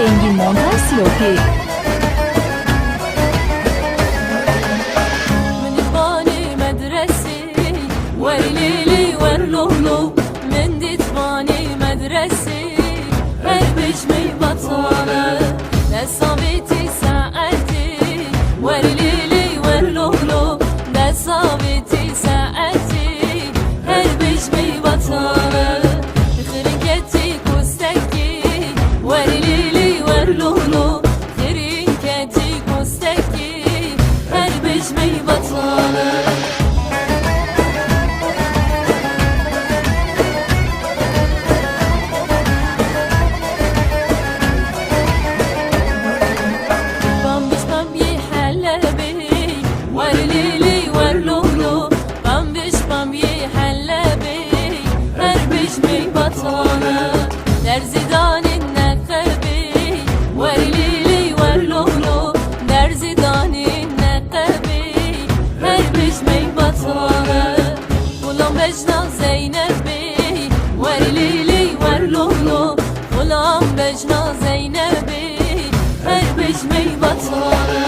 Engin Montaj Silopi. من باني مدرسي ورليلي ورلولو من دتباني مدرسي هربش مي بطالة لصابتي ساعتي ورليلي ورلولو لصابتي ساعتي هربش مي بطالة خرنكتي كوستكي ورليلي ورلولو خرنكتي كوستكي هربش مي بطالة ورليلي ورلولو بامبش بامبي حلبي هربش مي بطانة درزدان النقبي ورليلي ورلولو درزدان النقبي هربش مي بطانة غلام بجنا زينبي ورليلي ورلولو غلام بجنا زينبي هربش مي بطانة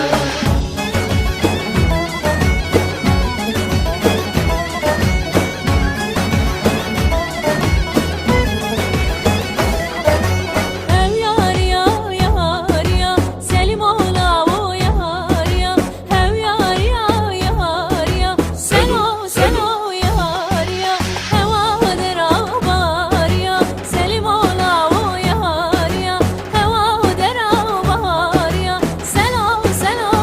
سلام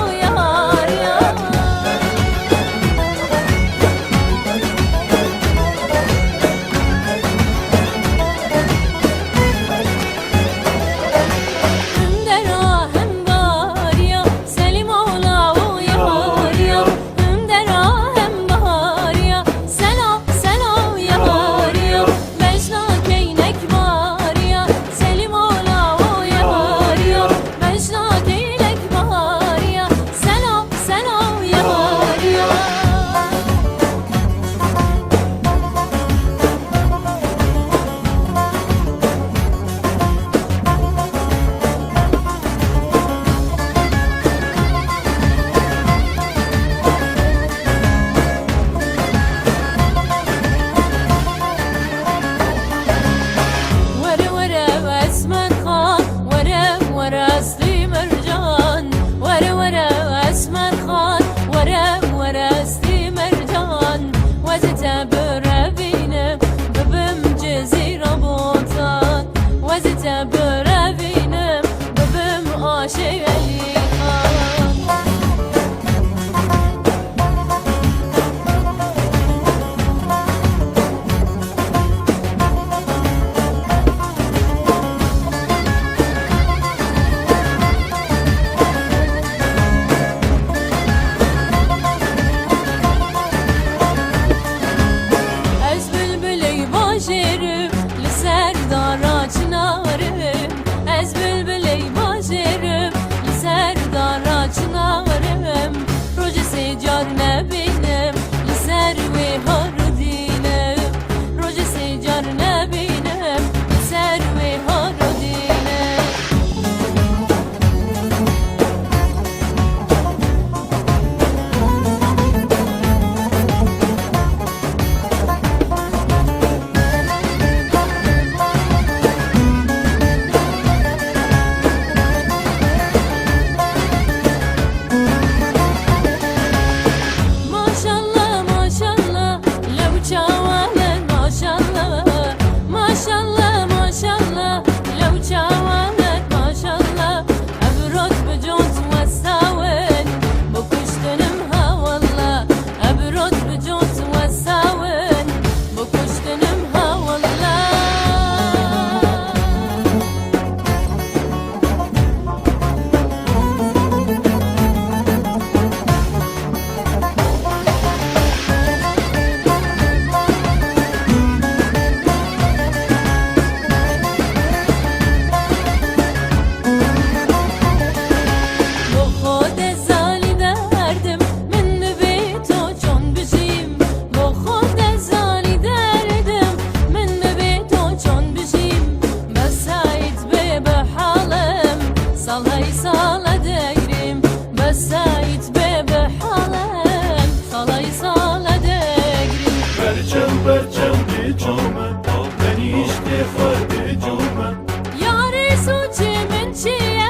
برچم دی جامن منیشت خواهد جامن یاری سوچی من چیه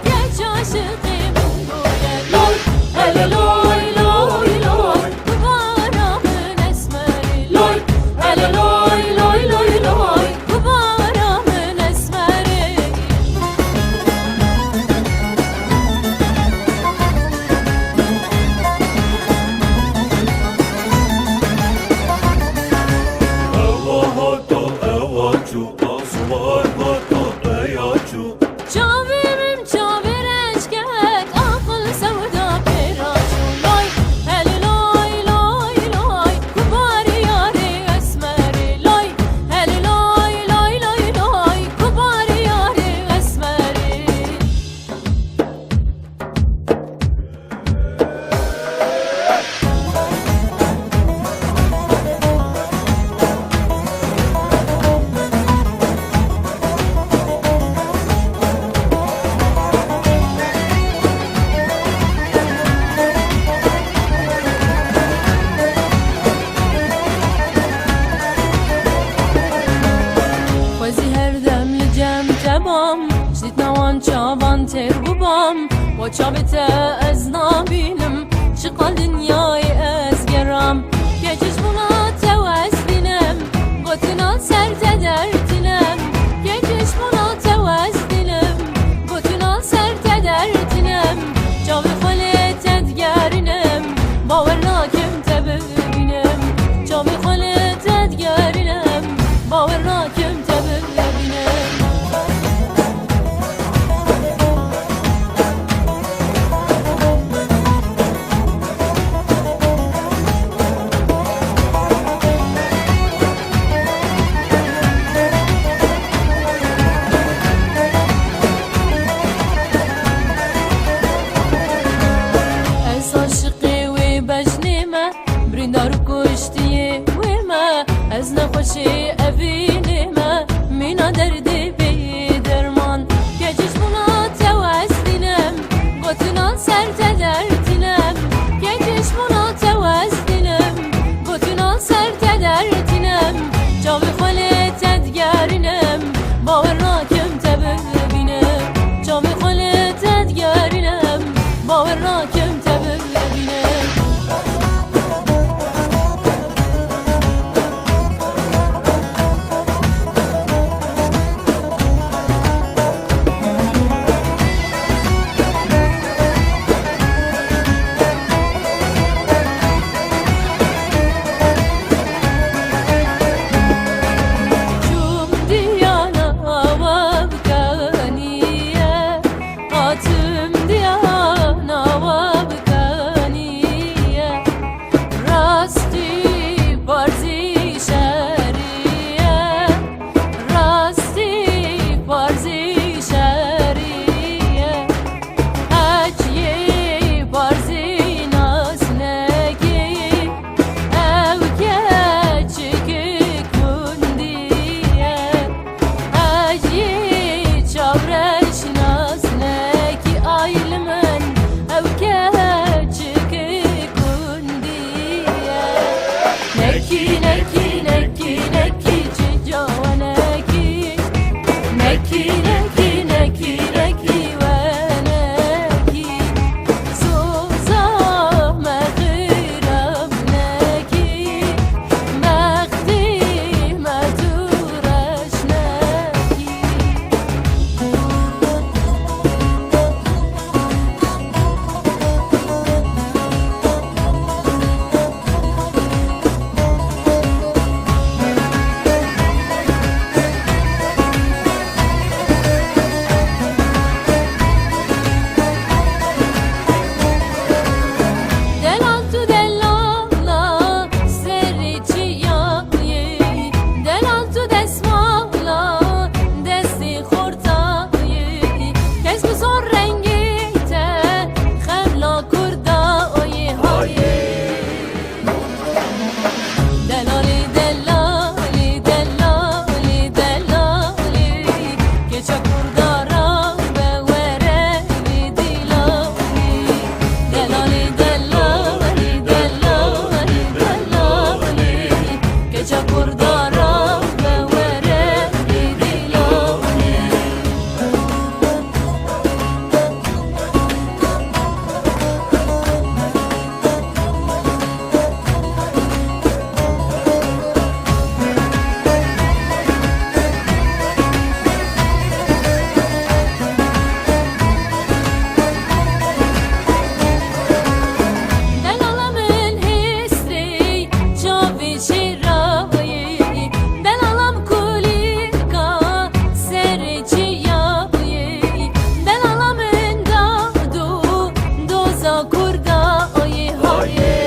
که عاشقی من گوید لای هل لای لای لای ببارا من اسمری لای هل لای لای لای لای ببارا من اسمری اوا هاتا اوا چو آسوار هاتا ایاچو جاویم جاویرش کرد آقل سودا پیراشو لای هل لای لای لای کباری یاری اسمری لای هل لای لای لای لای کباری یاری اسمری وزی هر دم لجم جبام جدید نوان چابان تر ببام و چابت از نابینم شقال دنیای از گرام گجش بنا تو از دینم گوتنا سر تدرتنم گجش بنا تو از دینم گوتنا سر تدرتنم جاوی خاله تدگرینم باور ناکم تببینم جاوی خاله تدگرینم باور ناکم تببینم از عاشقی و بجنیمه بریندار کشتیه و ما از نخوشی اوینیمه مینا دردی بی درمان گجش بنا تو از دینم گوتنا سر تدرتینم گجش بنا تو از دینم گوتنا سر تدرتینم جاوی خاله تدگرینم باور ناکم تببینم جاوی خاله تدگرینم باور ناکم تببینم بردارم به وره دیلانی دلالمın hisri çavi şirayı Delalam kulika serçi yayı Delalamın dadu doza kurdayı haye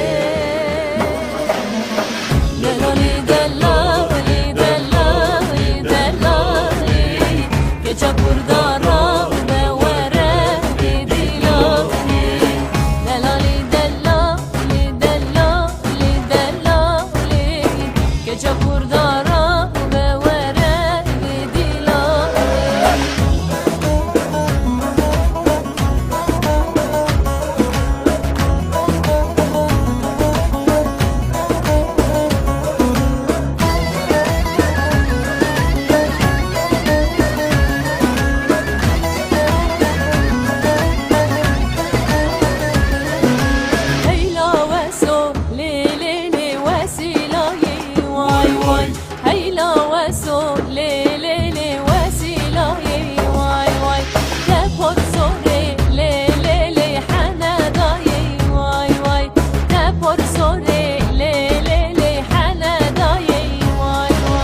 Delali delali delali delali Geçe kurdara ve vere dilani Delali delali delali delali Geçe kurdara ve vere dilani هيلا وسو ليلي وسيلاي واي واي هيلا وسو ليلي وسيلاي واي واي تبور سوري ليلي حناداي واي واي تبور سوري ليلي حناداي واي واي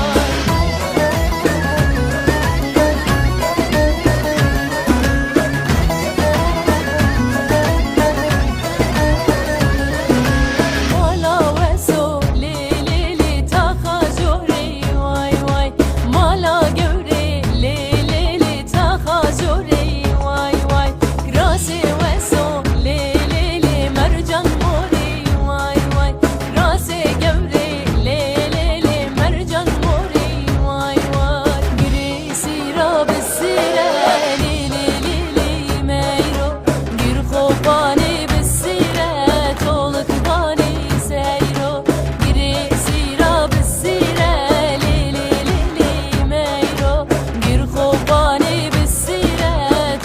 مالا وسو ليلي تخاجوري واي واي مالا جوري ليلي تخاجوري واي واي راسي وسو ليلي مرجان موري واي واي راسي جوري ليلي مرجان موري واي واي جريسي راب السيرة ليلي مايرو جير خوفاني بالسيرة طولك باني سايرو جريسي راب السيرة ليلي مايرو جير خوفاني بالسيرة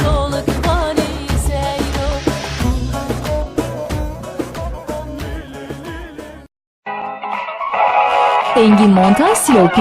طولك باني سايرو Engin Montaj COP